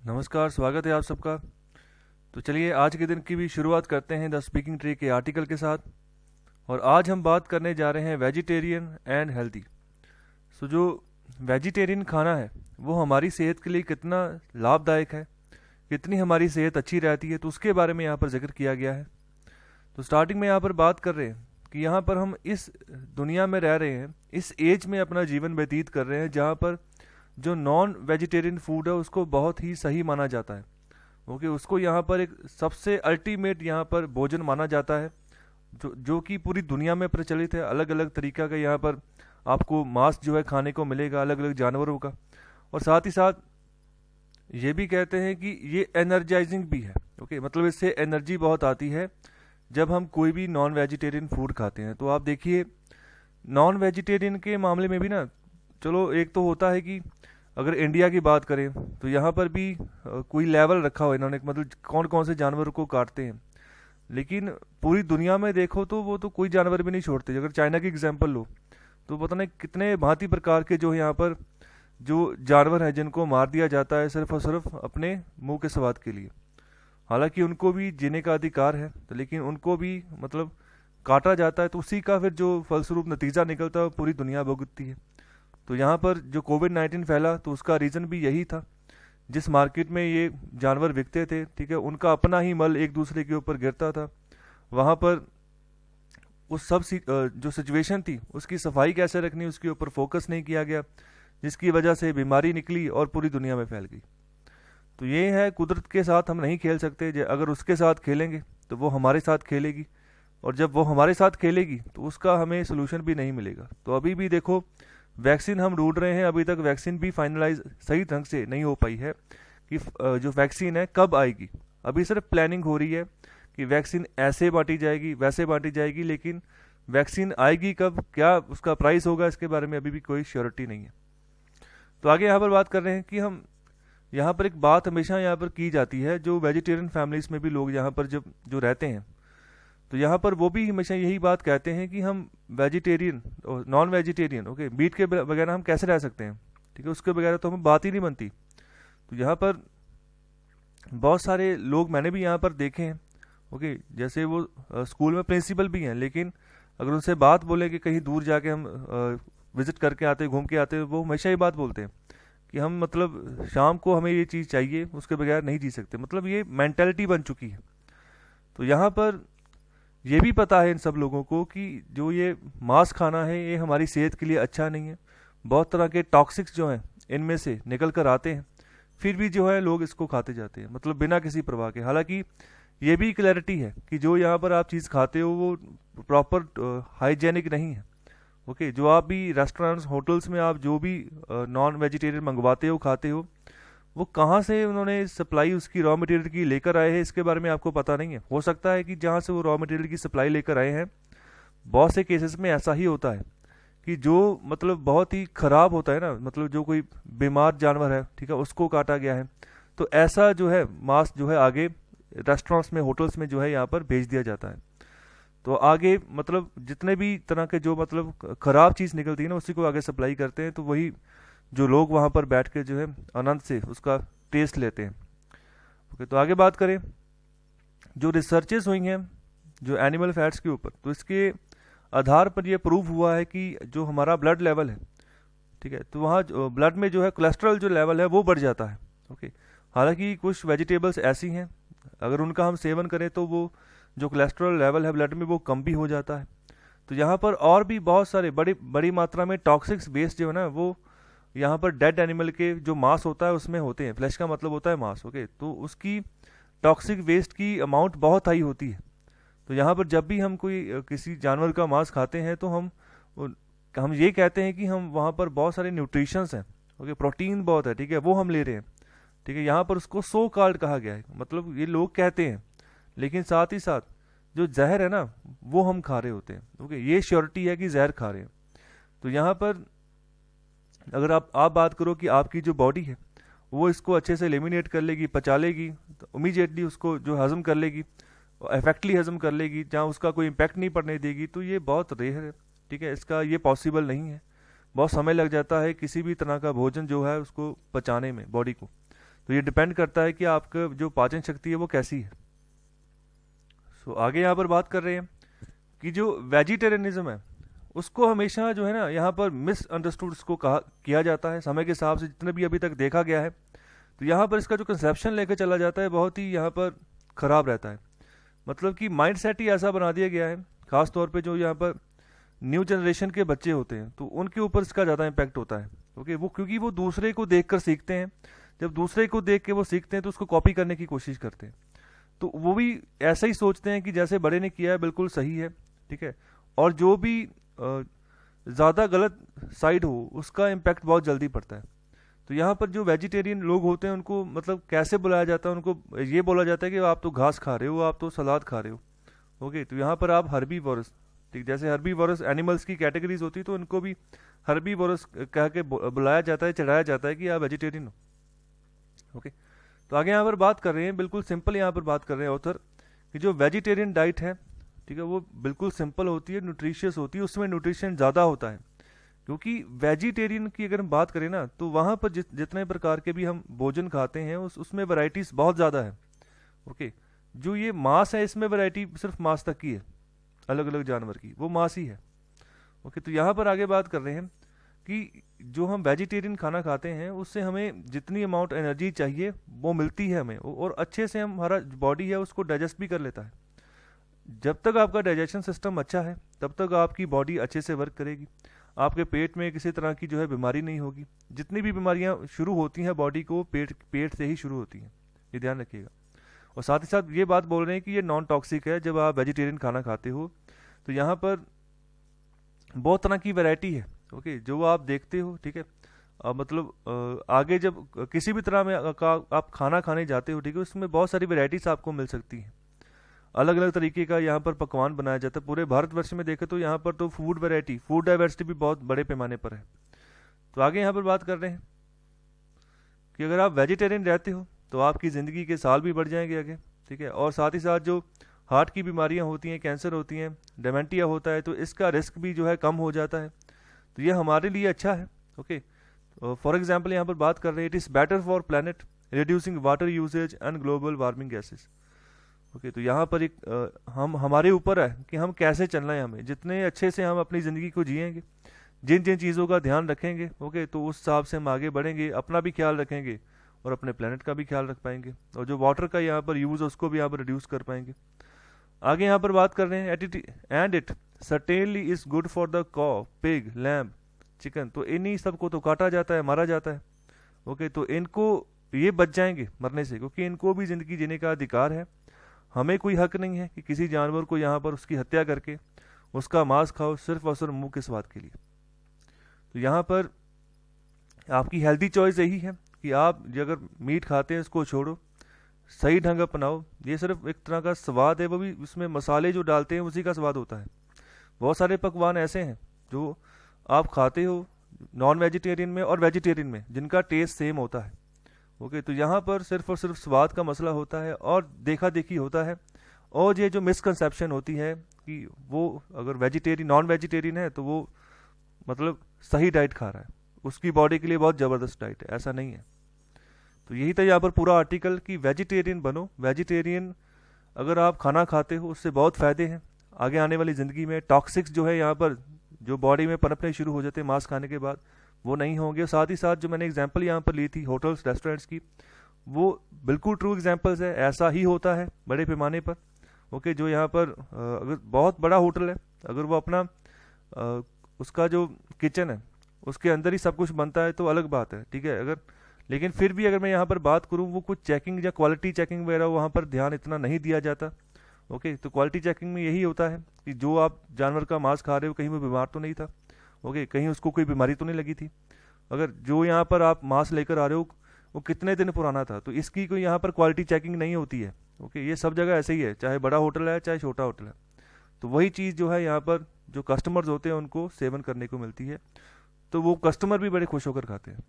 नमस्कार, स्वागत है आप सबका। तो चलिए आज के दिन की भी शुरुआत करते हैं द स्पीकिंग ट्री के आर्टिकल के साथ। और आज हम बात करने जा रहे हैं वेजिटेरियन एंड हेल्दी। सो जो वेजिटेरियन खाना है वो हमारी सेहत के लिए कितना लाभदायक है, कितनी हमारी सेहत अच्छी रहती है, तो उसके बारे में यहाँ पर जिक्र किया गया है। तो स्टार्टिंग में यहाँ पर बात कर रहे हैं कि यहाँ पर हम इस दुनिया में रह रहे हैं, इस एज में अपना जीवन व्यतीत कर रहे हैं जहाँ पर जो नॉन वेजिटेरियन फूड है उसको बहुत ही सही माना जाता है। ओके, उसको यहाँ पर एक सबसे अल्टीमेट यहाँ पर भोजन माना जाता है, जो कि पूरी दुनिया में प्रचलित है। अलग अलग तरीका का यहाँ पर आपको मांस जो है खाने को मिलेगा, अलग अलग जानवरों का। और साथ ही साथ ये भी कहते हैं कि ये एनर्जाइजिंग भी है। ओके, मतलब इससे एनर्जी बहुत आती है जब हम कोई भी नॉन वेजिटेरियन फूड खाते हैं। तो आप देखिए, नॉन वेजिटेरियन के मामले में भी ना, चलो एक तो होता है कि अगर इंडिया की बात करें तो यहाँ पर भी कोई लेवल रखा हुआ है इन्होंने, मतलब कौन कौन से जानवरों को काटते हैं। लेकिन पूरी दुनिया में देखो तो वो तो कोई जानवर भी नहीं छोड़ते। अगर चाइना की एग्जांपल लो तो पता नहीं कितने भांति प्रकार के जो यहाँ पर जो जानवर हैं जिनको मार दिया जाता है सिर्फ और सिर्फ अपने मुंह के स्वाद के लिए। हालांकि उनको भी जीने का अधिकार है, तो लेकिन उनको भी मतलब काटा जाता है, तो उसी का फिर जो फलस्वरूप नतीजा निकलता है वो पूरी दुनिया भुगतती है। तो यहाँ पर जो कोविड-19 फैला तो उसका रीज़न भी यही था। जिस मार्केट में ये जानवर बिकते थे, ठीक है, उनका अपना ही मल एक दूसरे के ऊपर गिरता था। वहाँ पर उस जो सिचुएशन थी उसकी सफाई कैसे रखनी उसके ऊपर फोकस नहीं किया गया, जिसकी वजह से बीमारी निकली और पूरी दुनिया में फैल गई। तो ये है, कुदरत के साथ हम नहीं खेल सकते। अगर उसके साथ खेलेंगे तो वो हमारे साथ खेलेगी, और जब वो हमारे साथ खेलेगी तो उसका हमें सोल्यूशन भी नहीं मिलेगा। तो अभी भी देखो, वैक्सीन हम ढूंढ रहे हैं, अभी तक वैक्सीन भी फाइनलाइज सही ढंग से नहीं हो पाई है कि जो वैक्सीन है कब आएगी। अभी सिर्फ प्लानिंग हो रही है कि वैक्सीन ऐसे बांटी जाएगी, वैसे बांटी जाएगी, लेकिन वैक्सीन आएगी कब, क्या उसका प्राइस होगा, इसके बारे में अभी भी कोई श्योरिटी नहीं है। तो आगे यहाँ पर बात कर रहे हैं कि हम यहाँ पर एक बात हमेशा यहाँ पर की जाती है, जो वेजिटेरियन फैमिलीज में भी लोग यहाँ पर जब जो रहते हैं तो यहाँ पर वो भी हमेशा यही बात कहते हैं कि हम वेजिटेरियन और नॉन वेजिटेरियन, ओके, मीट के बगैर हम कैसे रह सकते हैं, ठीक है, उसके बगैर तो हमें बात ही नहीं बनती। तो यहाँ पर बहुत सारे लोग मैंने भी यहाँ पर देखे हैं, ओके, जैसे वो स्कूल में प्रिंसिपल भी हैं, लेकिन अगर उनसे बात बोले कि कहीं दूर जाके हम विजिट करके आते, घूम के आते, वो हमेशा ही बात बोलते हैं कि हम मतलब शाम को हमें ये चीज़ चाहिए, उसके बगैर नहीं जी सकते। मतलब ये मेंटेलिटी बन चुकी है। तो यहाँ पर ये भी पता है इन सब लोगों को कि जो ये मांस खाना है ये हमारी सेहत के लिए अच्छा नहीं है। बहुत तरह के टॉक्सिक्स जो हैं इनमें से निकल कर आते हैं, फिर भी जो है लोग इसको खाते जाते हैं, मतलब बिना किसी परवाह के। हालांकि ये भी क्लैरिटी है कि जो यहाँ पर आप चीज़ खाते हो वो प्रॉपर हाइजेनिक नहीं है। ओके, जो आप भी रेस्टोरेंट्स, होटल्स में आप जो भी नॉन वेजिटेरियन मंगवाते हो, खाते हो, वो कहाँ से उन्होंने सप्लाई उसकी रॉ मटेरियल की लेकर आए हैं इसके बारे में आपको पता नहीं है। हो सकता है कि जहाँ से वो रॉ मटेरियल की सप्लाई लेकर आए हैं, बहुत से केसेस में ऐसा ही होता है कि जो मतलब बहुत ही खराब होता है ना, मतलब जो कोई बीमार जानवर है, ठीक है, उसको काटा गया है, तो ऐसा जो है मांस जो है आगे रेस्टोरेंट्स में, होटल्स में जो है यहाँ पर भेज दिया जाता है। तो आगे मतलब जितने भी तरह के जो मतलब खराब चीज़ निकलती है ना उसी को आगे सप्लाई करते हैं, तो वही जो लोग वहाँ पर बैठ के जो है आनंद से उसका टेस्ट लेते हैं। ओके, तो आगे बात करें, जो रिसर्चेस हुई हैं जो एनिमल फैट्स के ऊपर, तो इसके आधार पर यह प्रूव हुआ है कि जो हमारा ब्लड लेवल है, ठीक है, तो वहाँ ब्लड में जो है कोलेस्ट्रॉल जो लेवल है वो बढ़ जाता है। ओके, हालांकि कुछ वेजिटेबल्स ऐसी हैं अगर उनका हम सेवन करें तो वो जो कोलेस्ट्रॉल लेवल है ब्लड में वो कम भी हो जाता है। तो यहाँ पर और भी बहुत सारे बड़ी बड़ी मात्रा में टॉक्सिक्स वेस्ट जो है ना वो यहाँ पर डेड एनिमल के जो मांस होता है उसमें होते हैं। फ्लैश का मतलब होता है मांस। ओके, तो उसकी टॉक्सिक वेस्ट की अमाउंट बहुत हाई होती है। तो यहाँ पर जब भी हम कोई किसी जानवर का मांस खाते हैं तो हम ये कहते हैं कि हम वहाँ पर बहुत सारे न्यूट्रिशंस हैं, ओके, प्रोटीन बहुत है, ठीक है, वो हम ले रहे हैं, ठीक है। यहाँ पर उसको सो कॉल्ड कहा गया है, मतलब ये लोग कहते हैं, लेकिन साथ ही साथ जो जहर है ना वो हम खा रहे होते हैं। ओके, ये श्योरिटी है कि जहर खा रहे हैं। तो यहाँ पर अगर आप बात करो कि आपकी जो बॉडी है वो इसको अच्छे से एलिमिनेट कर लेगी, पचा लेगी, तो इमीडिएटली उसको जो हजम कर लेगी, इफेक्टली हजम कर लेगी, जहाँ उसका कोई इम्पैक्ट नहीं पड़ने देगी, तो ये बहुत रेयर है, ठीक है, इसका ये पॉसिबल नहीं है। बहुत समय लग जाता है किसी भी तरह का भोजन जो है उसको पचाने में बॉडी को। तो ये डिपेंड करता है कि आपका जो पाचन शक्ति है वो कैसी है। सो आगे यहाँ पर बात कर रहे हैं कि जो वेजिटेरियनिज्म है उसको हमेशा जो है ना यहाँ पर मिसअंडरस्टूड इसको कहा किया जाता है समय के हिसाब से, जितने भी अभी तक देखा गया है। तो यहाँ पर इसका जो कंसेप्शन लेकर चला जाता है बहुत ही यहाँ पर ख़राब रहता है। मतलब कि माइंड सेट ही ऐसा बना दिया गया है, ख़ास तौर पे जो यहाँ पर न्यू जनरेशन के बच्चे होते हैं तो उनके ऊपर इसका ज़्यादा इम्पैक्ट होता है। ओके, वो क्योंकि वो दूसरे को देख कर सीखते हैं, जब दूसरे को देख के वो सीखते हैं तो उसको कॉपी करने की कोशिश करते हैं। तो वो भी ऐसा ही सोचते हैं कि जैसे बड़े ने किया है बिल्कुल सही है, ठीक है। और जो भी ज़्यादा गलत साइड हो उसका इम्पैक्ट बहुत जल्दी पड़ता है। तो यहाँ पर जो वेजिटेरियन लोग होते हैं उनको मतलब कैसे बुलाया जाता है, उनको ये बोला जाता है कि आप तो घास खा रहे हो, आप तो सलाद खा रहे हो। ओके, तो यहाँ पर आप हर्बीवोरस, ठीक, जैसे हर्बीवोरस एनिमल्स की कैटेगरीज होती है तो उनको भी हर्बीवोरस कह के बुलाया जाता है, चढ़ाया जाता है कि आप वेजिटेरियन हो। ओके, तो आगे यहाँ पर बात कर रहे हैं, बिल्कुल सिंपल यहाँ पर बात कर रहे हैं ऑथर कि जो वेजिटेरियन डाइट है, ठीक है, वो बिल्कुल सिंपल होती है, न्यूट्रिशियस होती है, उसमें न्यूट्रिशन ज़्यादा होता है। क्योंकि वेजिटेरियन की अगर हम बात करें ना तो वहाँ पर जितने प्रकार के भी हम भोजन खाते हैं उसमें वैरायटीज बहुत ज़्यादा है। ओके, जो ये मांस है इसमें वैरायटी सिर्फ मांस तक की है, अलग अलग जानवर की, वो मांस ही है। ओके, तो यहाँ पर आगे बात कर रहे हैं कि जो हम वेजिटेरियन खाना खाते हैं उससे हमें जितनी अमाउंट एनर्जी चाहिए वो मिलती है हमें, और अच्छे से हमारा बॉडी है उसको डाइजेस्ट भी कर लेता है। जब तक आपका डाइजेशन सिस्टम अच्छा है तब तक आपकी बॉडी अच्छे से वर्क करेगी, आपके पेट में किसी तरह की जो है बीमारी नहीं होगी। जितनी भी बीमारियां शुरू होती हैं बॉडी को पेट से ही शुरू होती हैं, ये ध्यान रखिएगा। और साथ ही साथ ये बात बोल रहे हैं कि ये नॉन टॉक्सिक है जब आप वेजिटेरियन खाना खाते हो। तो यहाँ पर बहुत तरह की वैरायटी है, ओके, जो आप देखते हो, ठीक है। मतलब आगे जब किसी भी तरह में आप खाना खाने जाते हो, ठीक है, उसमें बहुत सारी वैरायटीज आपको मिल सकती हैं। अलग अलग तरीके का यहाँ पर पकवान बनाया जाता है। पूरे भारतवर्ष में देखें तो यहाँ पर तो फूड डाइवर्सिटी भी बहुत बड़े पैमाने पर है। तो आगे यहाँ पर बात कर रहे हैं कि अगर आप वेजिटेरियन रहते हो तो आपकी ज़िंदगी के साल भी बढ़ जाएंगे आगे, ठीक है। और साथ ही साथ जो हार्ट की बीमारियाँ होती हैं, कैंसर होती हैं, डेमेंटिया होता है, तो इसका रिस्क भी जो है कम हो जाता है। तो ये हमारे लिए अच्छा है। ओके, फॉर एग्जाम्पल यहाँ पर बात कर रहे हैं, it is better for planet, reducing water usage and global warming gases. Okay, तो यहाँ पर एक हमारे ऊपर है कि हम कैसे चलना है, हमें जितने अच्छे से हम अपनी ज़िंदगी को जिएंगे, जिन जिन चीज़ों का ध्यान रखेंगे, ओके, तो उस हिसाब से हम आगे बढ़ेंगे, अपना भी ख्याल रखेंगे और अपने प्लेनेट का भी ख्याल रख पाएंगे, और जो वाटर का यहाँ पर यूज़ है उसको भी यहाँ पर रिड्यूस कर पाएंगे। आगे यहाँ पर बात कर रहे हैं, and it certainly is good for the कॉ, पिग, लैम्ब, चिकन। तो इन्हीं सबको तो काटा जाता है, मारा जाता है। ओके, तो इनको ये बच जाएंगे मरने से, क्योंकि इनको भी ज़िंदगी जीने का अधिकार है। हमें कोई हक नहीं है कि किसी जानवर को यहाँ पर उसकी हत्या करके उसका मांस खाओ सिर्फ और सिर्फ मुंह के स्वाद के लिए। तो यहाँ पर आपकी हेल्दी चॉइस यही है कि आप जो अगर मीट खाते हैं इसको छोड़ो, सही ढंग अपनाओ। ये सिर्फ एक तरह का स्वाद है, वो भी उसमें मसाले जो डालते हैं उसी का स्वाद होता है। बहुत सारे पकवान ऐसे हैं जो आप खाते हो नॉन वेजिटेरियन में और वेजिटेरियन में, जिनका टेस्ट सेम होता है। ओके, तो यहाँ पर सिर्फ और सिर्फ स्वाद का मसला होता है और देखा देखी होता है। और ये जो मिसकंसेप्शन होती है कि वो अगर नॉन वेजिटेरियन है तो वो मतलब सही डाइट खा रहा है, उसकी बॉडी के लिए बहुत ज़बरदस्त डाइट है, ऐसा नहीं है। तो यही था यहाँ पर पूरा आर्टिकल कि वेजिटेरियन बनो। वेजिटेरियन अगर आप खाना खाते हो उससे बहुत फ़ायदे हैं आगे आने वाली ज़िंदगी में। टॉक्सिक्स जो है यहाँ पर जो बॉडी में पनपने शुरू हो जाते हैं मांस खाने के बाद, वो नहीं होंगे। साथ ही साथ जो मैंने एग्जांपल यहाँ पर ली थी होटल्स रेस्टोरेंट्स की, वो बिल्कुल ट्रू एग्जांपल्स है, ऐसा ही होता है बड़े पैमाने पर। ओके, जो यहाँ पर अगर बहुत बड़ा होटल है, अगर वो अपना उसका जो किचन है उसके अंदर ही सब कुछ बनता है तो अलग बात है, ठीक है। अगर लेकिन फिर भी अगर मैं यहाँ पर बात करूँ, वो कुछ चेकिंग या क्वालिटी चेकिंग वगैरह वहाँ पर ध्यान इतना नहीं दिया जाता। ओके, तो क्वालिटी चेकिंग में यही होता है कि जो आप जानवर का मांस खा रहे हो कहीं वो बीमार तो नहीं था, ओके, कहीं उसको कोई बीमारी तो नहीं लगी थी। अगर जो यहाँ पर आप मांस लेकर आ रहे हो वो कितने दिन पुराना था, तो इसकी कोई यहाँ पर क्वालिटी चेकिंग नहीं होती है। ओके, ये सब जगह ऐसे ही है, चाहे बड़ा होटल है चाहे छोटा होटल है। तो वही चीज़ जो है यहाँ पर जो कस्टमर्स होते हैं उनको सेवन करने को मिलती है, तो वो कस्टमर भी बड़े खुश होकर खाते हैं।